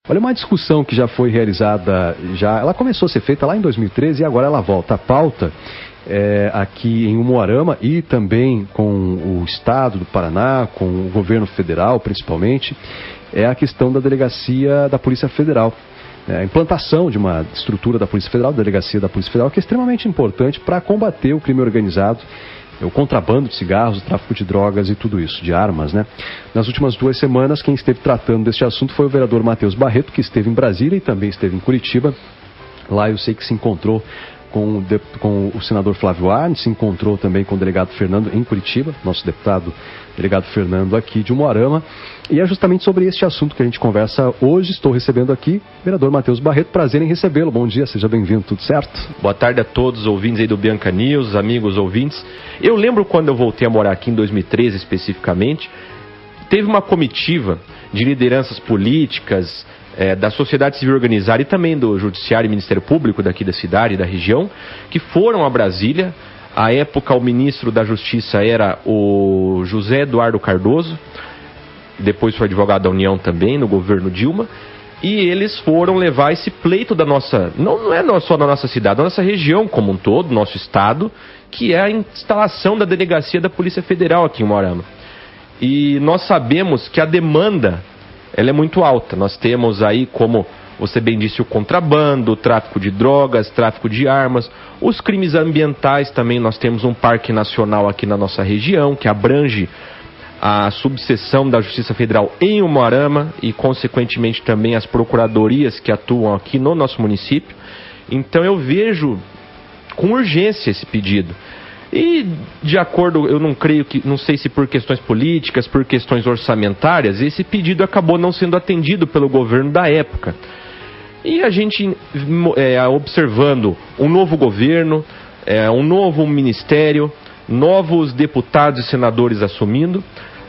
Olha, uma discussão que já foi realizada, ela começou a ser feita lá em 2013 e agora ela volta à pauta aqui em Umuarama e também com o Estado do Paraná, com o governo federal principalmente, é a questão da delegacia da Polícia Federal. A implantação de uma estrutura da Polícia Federal, da delegacia da Polícia Federal, que é extremamente importante para combater o crime organizado, o contrabando de cigarros, o tráfico de drogas e tudo isso, de armas, né? Nas últimas 2 semanas, quem esteve tratando deste assunto foi o vereador Matheus Barreto, que esteve em Brasília e também esteve em Curitiba. Lá eu sei que se encontrou com o senador Flávio Arnes, se encontrou também com o delegado Fernando em Curitiba, nosso deputado delegado Fernando aqui de Umuarama, e é justamente sobre este assunto que a gente conversa hoje. Estou recebendo aqui o vereador Matheus Barreto, prazer em recebê-lo, bom dia, seja bem-vindo, tudo certo? Boa tarde a todos os ouvintes aí do Bianca News, amigos ouvintes. Eu lembro quando eu voltei a morar aqui em 2013 especificamente, teve uma comitiva de lideranças políticas, da sociedade civil organizada e também do Judiciário e Ministério Público daqui da cidade e da região, que foram a Brasília. À época o ministro da Justiça era o José Eduardo Cardoso, depois foi advogado da União também, no governo Dilma, e eles foram levar esse pleito da nossa, não é só da nossa cidade, da nossa região como um todo, nosso estado, que é a instalação da delegacia da Polícia Federal aqui em Umuarama. E nós sabemos que a demanda ela é muito alta. Nós temos aí, como você bem disse, o contrabando, o tráfico de drogas, tráfico de armas, os crimes ambientais também. Nós temos um parque nacional aqui na nossa região, que abrange a subseção da Justiça Federal em Umuarama e, consequentemente, também as procuradorias que atuam aqui no nosso município. Então eu vejo com urgência esse pedido. E, de acordo, eu não sei se por questões políticas, por questões orçamentárias, esse pedido acabou não sendo atendido pelo governo da época. E a gente, observando um novo governo, um novo ministério, novos deputados e senadores assumindo,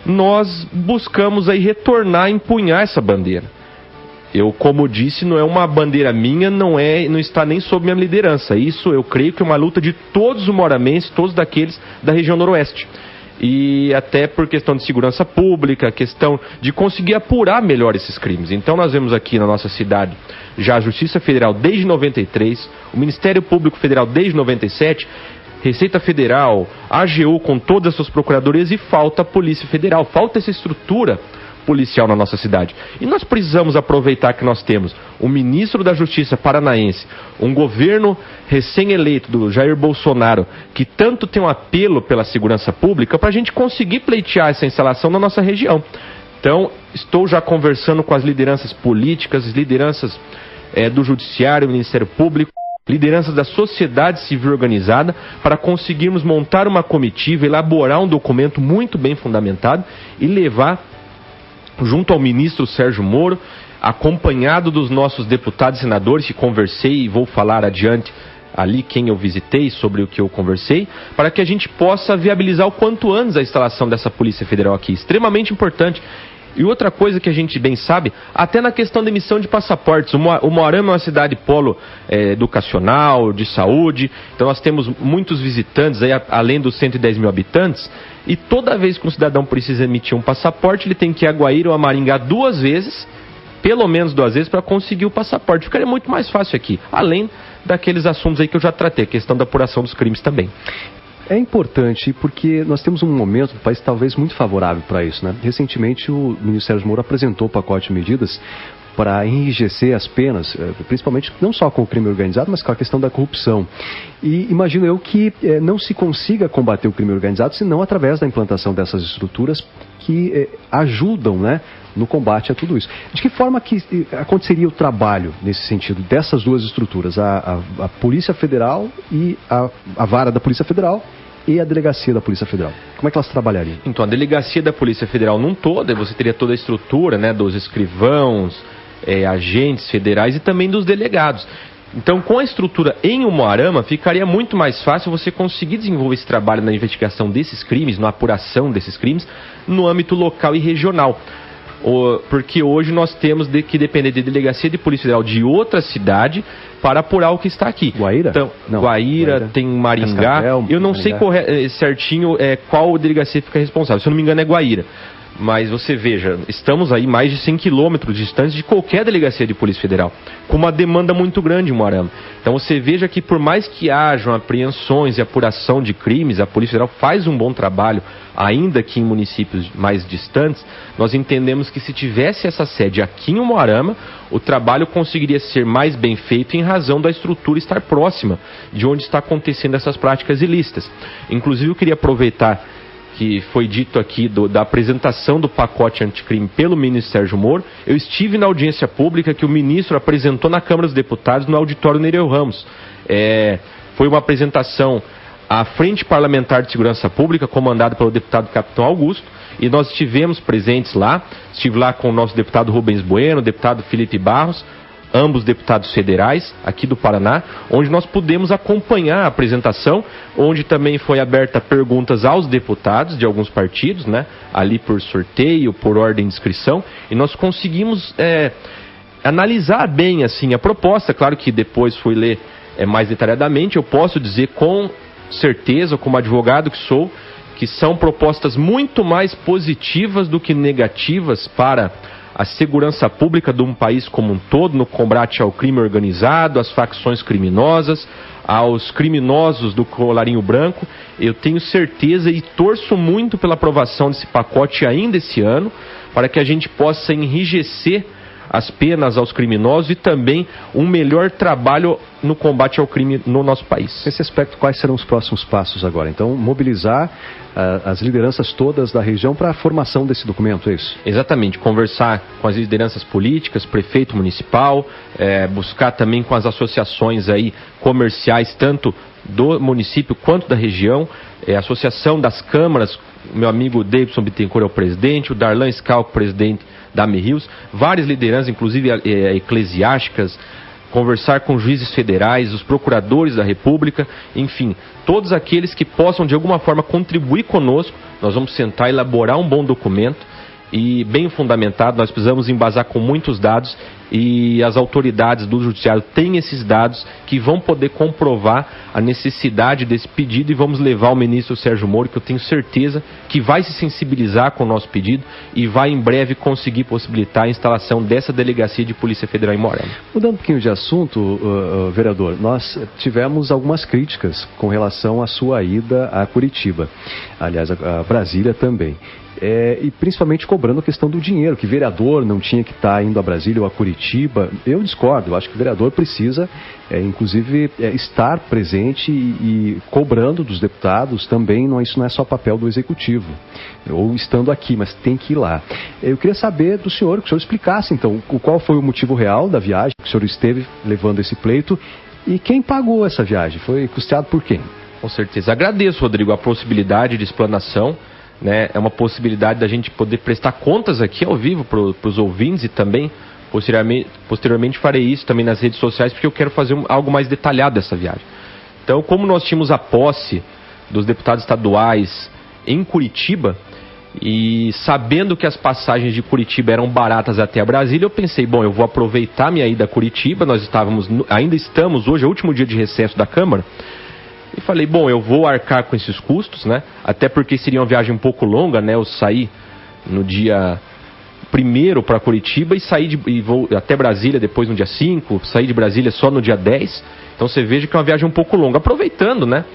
nós buscamos aí retornar a empunhar essa bandeira. Eu, como disse, não é uma bandeira minha, não está nem sob minha liderança. Isso eu creio que é uma luta de todos os umoramenses, todos daqueles da região noroeste. E até por questão de segurança pública, questão de conseguir apurar melhor esses crimes. Então nós vemos aqui na nossa cidade já a Justiça Federal desde 93, o Ministério Público Federal desde 97, Receita Federal, AGU com todas as suas procuradorias e falta a Polícia Federal, falta essa estrutura policial na nossa cidade. E nós precisamos aproveitar que nós temos um ministro da Justiça paranaense, um governo recém-eleito do Jair Bolsonaro, que tanto tem um apelo pela segurança pública, para a gente conseguir pleitear essa instalação na nossa região. Então, estou já conversando com as lideranças políticas, as lideranças do Judiciário, Ministério Público, lideranças da sociedade civil organizada, para conseguirmos montar uma comitiva, elaborar um documento muito bem fundamentado e levar junto ao ministro Sérgio Moro, acompanhado dos nossos deputados e senadores, que conversei e vou falar adiante ali quem eu visitei, sobre o que eu conversei, para que a gente possa viabilizar o quanto antes a instalação dessa Polícia Federal aqui, extremamente importante. E outra coisa que a gente bem sabe, até na questão da emissão de passaportes, o Umuarama é uma cidade polo educacional, de saúde, então nós temos muitos visitantes, aí, além dos 110 mil habitantes, e toda vez que um cidadão precisa emitir um passaporte, ele tem que ir a Guaíra ou a Maringá 2 vezes, pelo menos 2 vezes, para conseguir o passaporte. Ficaria muito mais fácil aqui, além daqueles assuntos aí que eu já tratei, a questão da apuração dos crimes também. É importante porque nós temos um momento do país talvez muito favorável para isso, né? Recentemente o ministro Sérgio Moro apresentou o pacote de medidas para enrijecer as penas, principalmente não só com o crime organizado, mas com a questão da corrupção. E imagino eu que não se consiga combater o crime organizado senão através da implantação dessas estruturas que ajudam, né, no combate a tudo isso. De que forma que aconteceria o trabalho nesse sentido dessas 2 estruturas, a Polícia Federal e a vara da Polícia Federal e a delegacia da Polícia Federal? Como é que elas trabalhariam? Então, a delegacia da Polícia Federal num todo, você teria toda a estrutura, né, dos escrivãos, agentes federais e também dos delegados. Então, com a estrutura em Umuarama, ficaria muito mais fácil você conseguir desenvolver esse trabalho na investigação desses crimes, na apuração desses crimes, no âmbito local e regional. Porque hoje nós temos que depender de delegacia de Polícia Federal de outra cidade para apurar o que está aqui. Guaíra? Então, não, Guaíra, tem Maringá. Cascavel, eu não sei certinho qual delegacia fica responsável. Se eu não me engano é Guaíra. Mas você veja, estamos aí mais de 100 quilômetros distantes de qualquer delegacia de Polícia Federal, com uma demanda muito grande em Umuarama. Então você veja que por mais que hajam apreensões e apuração de crimes, a Polícia Federal faz um bom trabalho, ainda que em municípios mais distantes. Nós entendemos que se tivesse essa sede aqui em Umuarama, o trabalho conseguiria ser mais bem feito em razão da estrutura estar próxima de onde está acontecendo essas práticas ilícitas. Inclusive eu queria aproveitar que foi dito aqui da apresentação do pacote anticrime pelo ministro Sérgio Moro. Eu estive na audiência pública que o ministro apresentou na Câmara dos Deputados no auditório Nereu Ramos. Foi uma apresentação à Frente Parlamentar de Segurança Pública, comandada pelo deputado Capitão Augusto, e nós estivemos presentes lá. Estive lá com o nosso deputado Rubens Bueno, o deputado Felipe Barros, ambos deputados federais aqui do Paraná, onde nós pudemos acompanhar a apresentação, onde também foi aberta perguntas aos deputados de alguns partidos, né, ali por sorteio, por ordem de inscrição, e nós conseguimos analisar bem assim a proposta. Claro que depois fui ler mais detalhadamente. Eu posso dizer com certeza, como advogado que sou, que são propostas muito mais positivas do que negativas para a segurança pública de um país como um todo, no combate ao crime organizado, às facções criminosas, aos criminosos do colarinho branco. Eu tenho certeza e torço muito pela aprovação desse pacote ainda esse ano, para que a gente possa enrijecer as penas aos criminosos e também um melhor trabalho no combate ao crime no nosso país. Nesse aspecto, quais serão os próximos passos agora? Então, mobilizar as lideranças todas da região para a formação desse documento, é isso? Exatamente, conversar com as lideranças políticas, prefeito municipal, buscar também com as associações aí comerciais, tanto do município quanto da região, associação das câmaras. Meu amigo Davidson Bittencourt é o presidente, o Darlan Scalco, presidente da AME-Rios, várias lideranças, inclusive eclesiásticas, conversar com juízes federais, os procuradores da República, enfim, todos aqueles que possam de alguma forma contribuir conosco. Nós vamos sentar e elaborar um bom documento e bem fundamentado. Nós precisamos embasar com muitos dados e as autoridades do judiciário têm esses dados que vão poder comprovar a necessidade desse pedido, e vamos levar ao ministro Sérgio Moro, que eu tenho certeza que vai se sensibilizar com o nosso pedido e vai em breve conseguir possibilitar a instalação dessa delegacia de Polícia Federal em Umuarama. Mudando um pouquinho de assunto, vereador, nós tivemos algumas críticas com relação à sua ida a Curitiba, aliás, a Brasília também. E principalmente cobrando a questão do dinheiro, que vereador não tinha que estar indo a Brasília ou a Curitiba. Eu discordo, eu acho que o vereador precisa, inclusive, estar presente e cobrando dos deputados também. Isso não é só papel do executivo, ou estando aqui, mas tem que ir lá. Eu queria saber do senhor, que o senhor explicasse então qual foi o motivo real da viagem, que o senhor esteve levando esse pleito, e quem pagou essa viagem? Foi custeado por quem? Com certeza. Agradeço, Rodrigo, a possibilidade de explanação. É uma possibilidade da gente poder prestar contas aqui ao vivo para os ouvintes, e também posteriormente farei isso também nas redes sociais, porque eu quero fazer algo mais detalhado dessa viagem. Então, como nós tínhamos a posse dos deputados estaduais em Curitiba, e sabendo que as passagens de Curitiba eram baratas até a Brasília, eu pensei, bom, eu vou aproveitar minha ida a Curitiba. Nós ainda estamos, hoje é o último dia de recesso da Câmara, e falei, bom, eu vou arcar com esses custos, né? Até porque seria uma viagem um pouco longa, né? Eu saí no dia 1º para Curitiba e vou até Brasília depois no dia 5, saí de Brasília só no dia 10. Então você veja que é uma viagem um pouco longa. Aproveitando, né,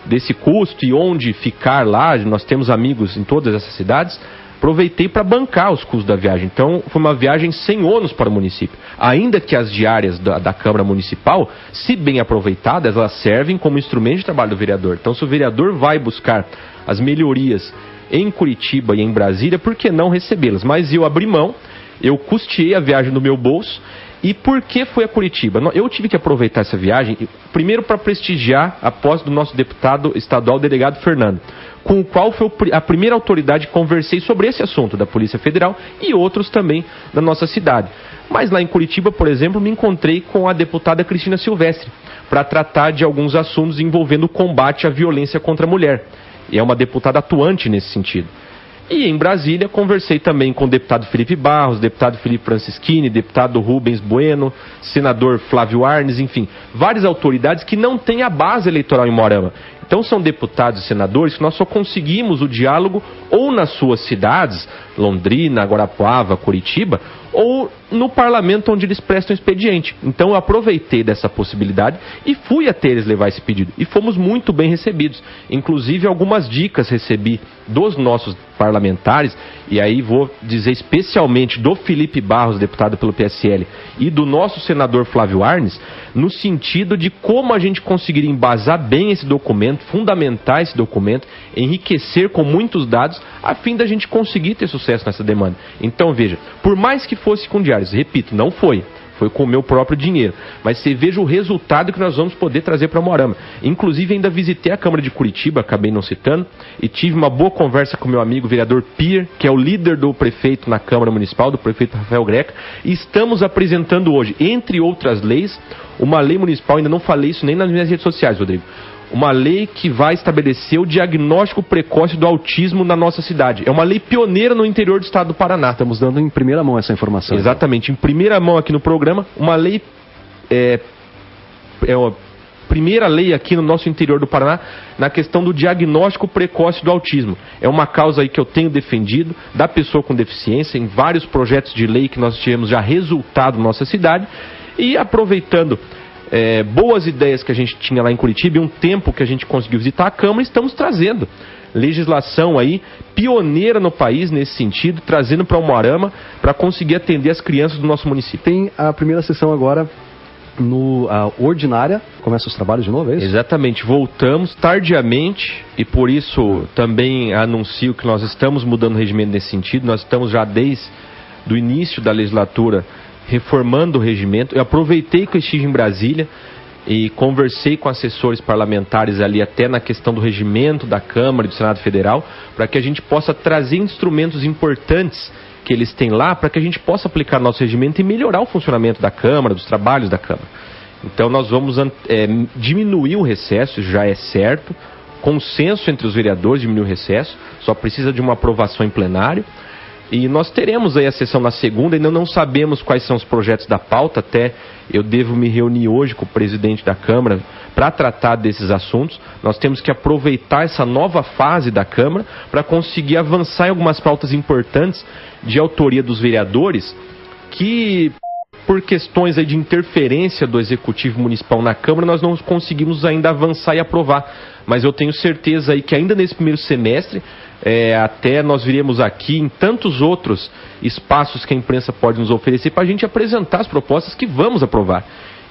desse custo e onde ficar lá, nós temos amigos em todas essas cidades, aproveitei para bancar os custos da viagem. Então foi uma viagem sem ônus para o município. Ainda que as diárias da Câmara Municipal, se bem aproveitadas, elas servem como instrumento de trabalho do vereador. Então, se o vereador vai buscar as melhorias em Curitiba e em Brasília, por que não recebê-las? Mas eu abri mão, eu custeei a viagem do meu bolso. E por que foi a Curitiba? Eu tive que aproveitar essa viagem, primeiro para prestigiar a posse do nosso deputado estadual, delegado Fernando, com o qual foi a primeira autoridade que conversei sobre esse assunto da Polícia Federal e outros também da nossa cidade. Mas lá em Curitiba, por exemplo, me encontrei com a deputada Cristina Silvestre para tratar de alguns assuntos envolvendo o combate à violência contra a mulher. E é uma deputada atuante nesse sentido. E em Brasília conversei também com o deputado Felipe Barros, deputado Felipe Francischini, deputado Rubens Bueno, senador Flávio Arnes, enfim, várias autoridades que não têm a base eleitoral em Umuarama. Então são deputados e senadores que nós só conseguimos o diálogo ou nas suas cidades, Londrina, Guarapuava, Curitiba, ou no parlamento onde eles prestam expediente. Então eu aproveitei dessa possibilidade e fui até eles levar esse pedido. E fomos muito bem recebidos. Inclusive algumas dicas recebi dos nossos parlamentares, e aí vou dizer especialmente do Felipe Barros, deputado pelo PSL, e do nosso senador Flávio Arnes, no sentido de como a gente conseguiria embasar bem esse documento, fundamentar esse documento, enriquecer com muitos dados, a fim da gente conseguir ter sucesso nessa demanda. Então veja, por mais que fosse com diários, repito, não foi com o meu próprio dinheiro, mas você veja o resultado que nós vamos poder trazer para Umuarama. Inclusive ainda visitei a Câmara de Curitiba, acabei não citando, e tive uma boa conversa com meu amigo vereador Pier, que é o líder do prefeito na Câmara Municipal, do prefeito Rafael Greca, e estamos apresentando hoje, entre outras leis, uma lei municipal, ainda não falei isso nem nas minhas redes sociais, Rodrigo, uma lei que vai estabelecer o diagnóstico precoce do autismo na nossa cidade. É uma lei pioneira no interior do estado do Paraná. Estamos dando em primeira mão essa informação. Exatamente, em primeira mão aqui no programa, uma lei, uma primeira lei aqui no nosso interior do Paraná, na questão do diagnóstico precoce do autismo. É uma causa aí que eu tenho defendido, da pessoa com deficiência, em vários projetos de lei que nós tivemos já resultado na nossa cidade, e aproveitando boas ideias que a gente tinha lá em Curitiba e um tempo que a gente conseguiu visitar a Câmara, estamos trazendo legislação aí pioneira no país nesse sentido, trazendo para Umuarama para conseguir atender as crianças do nosso município. Tem a primeira sessão agora a ordinária, começa os trabalhos de novo, é isso? Exatamente, voltamos tardiamente e por isso também anuncio que nós estamos mudando o regimento nesse sentido. Nós estamos já desde o início da legislatura reformando o regimento. Eu aproveitei que eu estive em Brasília e conversei com assessores parlamentares ali até na questão do regimento da Câmara e do Senado Federal, para que a gente possa trazer instrumentos importantes que eles têm lá, para que a gente possa aplicar nosso regimento e melhorar o funcionamento da Câmara, dos trabalhos da Câmara. Então nós vamos diminuir o recesso, já é certo, consenso entre os vereadores, diminuir o recesso, só precisa de uma aprovação em plenário. E nós teremos aí a sessão na segunda, ainda não sabemos quais são os projetos da pauta, até eu devo me reunir hoje com o presidente da Câmara para tratar desses assuntos. Nós temos que aproveitar essa nova fase da Câmara para conseguir avançar em algumas pautas importantes de autoria dos vereadores, que por questões aí de interferência do Executivo Municipal na Câmara, nós não conseguimos ainda avançar e aprovar. Mas eu tenho certeza aí que ainda nesse primeiro semestre, até nós viremos aqui em tantos outros espaços que a imprensa pode nos oferecer para a gente apresentar as propostas que vamos aprovar.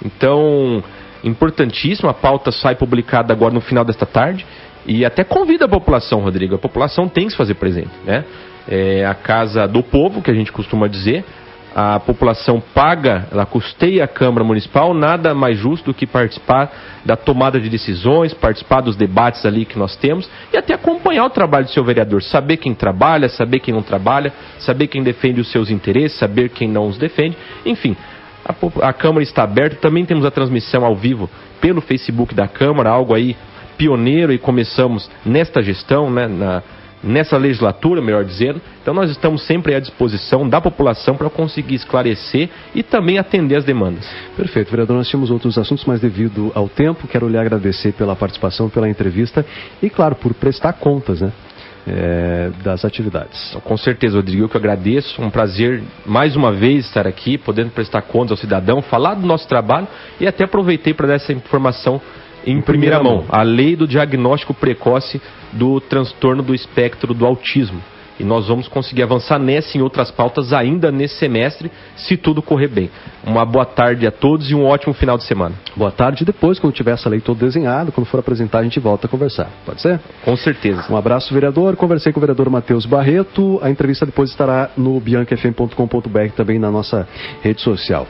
Então, importantíssimo, a pauta sai publicada agora no final desta tarde e até convida a população, Rodrigo. A população tem que se fazer presente, né? É a casa do povo, que a gente costuma dizer. A população paga, ela custeia a Câmara Municipal, nada mais justo do que participar da tomada de decisões, participar dos debates ali que nós temos e até acompanhar o trabalho do seu vereador, saber quem trabalha, saber quem não trabalha, saber quem defende os seus interesses, saber quem não os defende, enfim. A Câmara está aberta, também temos a transmissão ao vivo pelo Facebook da Câmara, algo aí pioneiro e começamos nesta gestão, né, nessa legislatura, melhor dizendo. Então nós estamos sempre à disposição da população para conseguir esclarecer e também atender as demandas. Perfeito, vereador. Nós tínhamos outros assuntos, mas devido ao tempo, quero lhe agradecer pela participação, pela entrevista e, claro, por prestar contas, né, das atividades. Com certeza, Rodrigo, eu que agradeço. Um prazer, mais uma vez, estar aqui, podendo prestar contas ao cidadão, falar do nosso trabalho e até aproveitei para dar essa informação em primeira mão, a lei do diagnóstico precoce do transtorno do espectro do autismo. E nós vamos conseguir avançar nessa e em outras pautas ainda nesse semestre, se tudo correr bem. Uma boa tarde a todos e um ótimo final de semana. Boa tarde. Depois, quando tiver essa lei toda desenhada, quando for apresentar, a gente volta a conversar. Pode ser? Com certeza. Um abraço, vereador. Conversei com o vereador Matheus Barreto. A entrevista depois estará no biancafm.com.br, também na nossa rede social.